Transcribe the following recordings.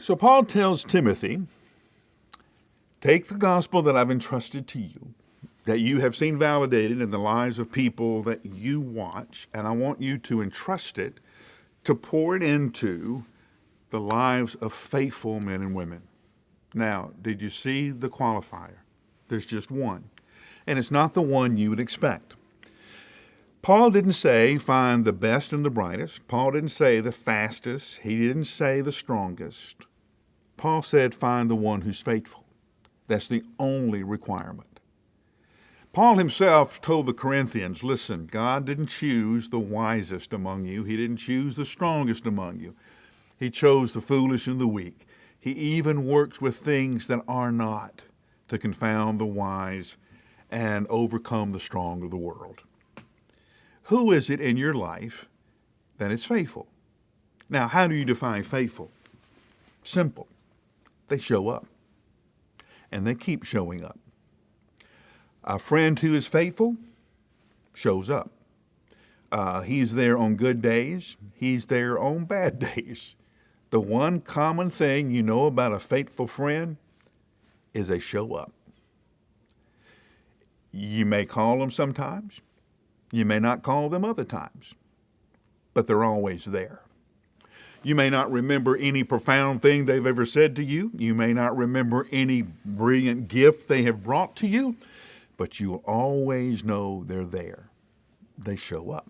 So Paul tells Timothy, take the gospel that I've entrusted to you, that you have seen validated in the lives of people that you watch, and I want you to entrust it, to pour it into the lives of faithful men and women. Now, did you see the qualifier? There's just one, and it's not the one you would expect. Paul didn't say find the best and the brightest. Paul didn't say the fastest. He didn't say the strongest. Paul said find the one who's faithful. That's the only requirement. Paul himself told the Corinthians, listen, God didn't choose the wisest among you. He didn't choose the strongest among you. He chose the foolish and the weak. He even works with things that are not to confound the wise and overcome the strong of the world. Who is it in your life that is faithful? Now, how do you define faithful? Simple. They show up. And they keep showing up. A friend who is faithful shows up. He's there on good days. He's there on bad days. The one common thing you know about a faithful friend is they show up. You may call them sometimes. You may not call them other times. But they're always there. You may not remember any profound thing they've ever said to you. You may not remember any brilliant gift they have brought to you. But you'll always know they're there. They show up.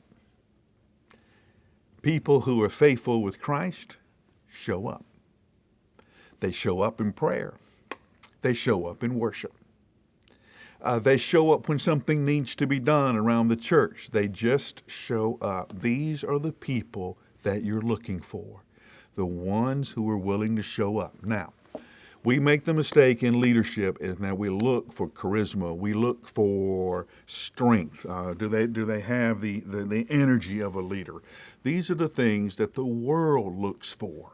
People who are faithful with Christ show up. They show up in prayer. They show up in worship. They show up when something needs to be done around the church. They just show up. These are the people that you're looking for, the ones who are willing to show up. Now, we make the mistake in leadership is that we look for charisma. We look for strength. Do they have the energy of a leader? These are the things that the world looks for.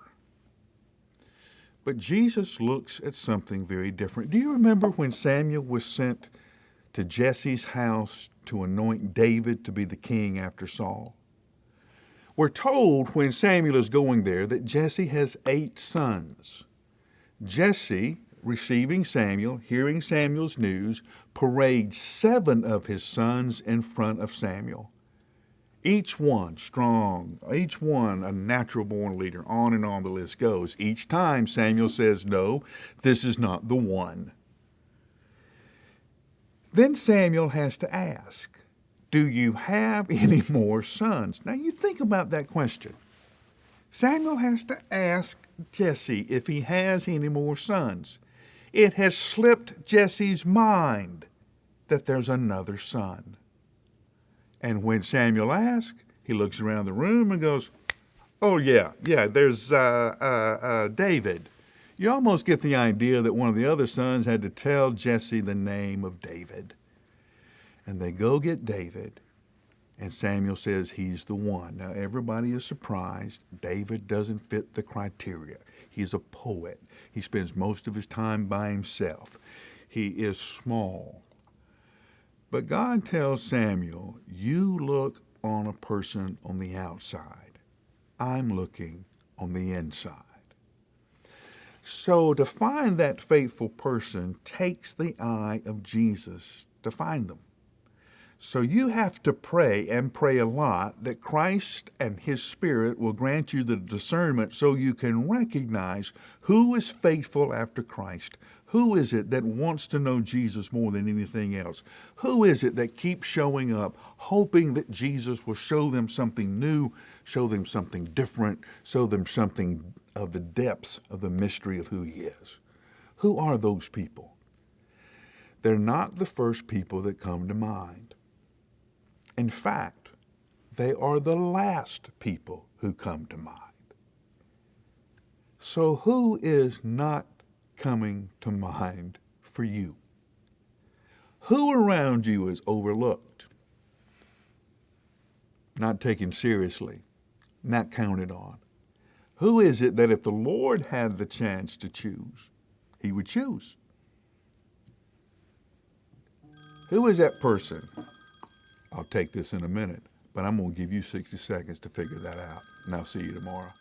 But Jesus looks at something very different. Do you remember when Samuel was sent to Jesse's house to anoint David to be the king after Saul? We're told when Samuel is going there that Jesse has 8 sons. Jesse, receiving Samuel, hearing Samuel's news, parades 7 of his sons in front of Samuel. Each one strong, each one a natural-born leader. On and on the list goes. Each time Samuel says, no, this is not the one. Then Samuel has to ask, do you have any more sons? Now you think about that question. Samuel has to ask Jesse if he has any more sons. It has slipped Jesse's mind that there's another son. And when Samuel asks, he looks around the room and goes, oh yeah, there's David. You almost get the idea that one of the other sons had to tell Jesse the name of David. And they go get David. And Samuel says he's the one. Now everybody is surprised. David doesn't fit the criteria. He's a poet. He spends most of his time by himself. He is small. But God tells Samuel, you look on a person on the outside. I'm looking on the inside. So to find that faithful person takes the eye of Jesus to find them. So you have to pray and pray a lot that Christ and His Spirit will grant you the discernment so you can recognize who is faithful after Christ. Who is it that wants to know Jesus more than anything else? Who is it that keeps showing up, hoping that Jesus will show them something new, show them something different, show them something of the depths of the mystery of who He is? Who are those people? They're not the first people that come to mind. In fact, they are the last people who come to mind. So who is not coming to mind for you? Who around you is overlooked, not taken seriously, not counted on? Who is it that if the Lord had the chance to choose, He would choose? Who is that person? I'll take this in a minute, but I'm going to give you 60 seconds to figure that out, and I'll see you tomorrow.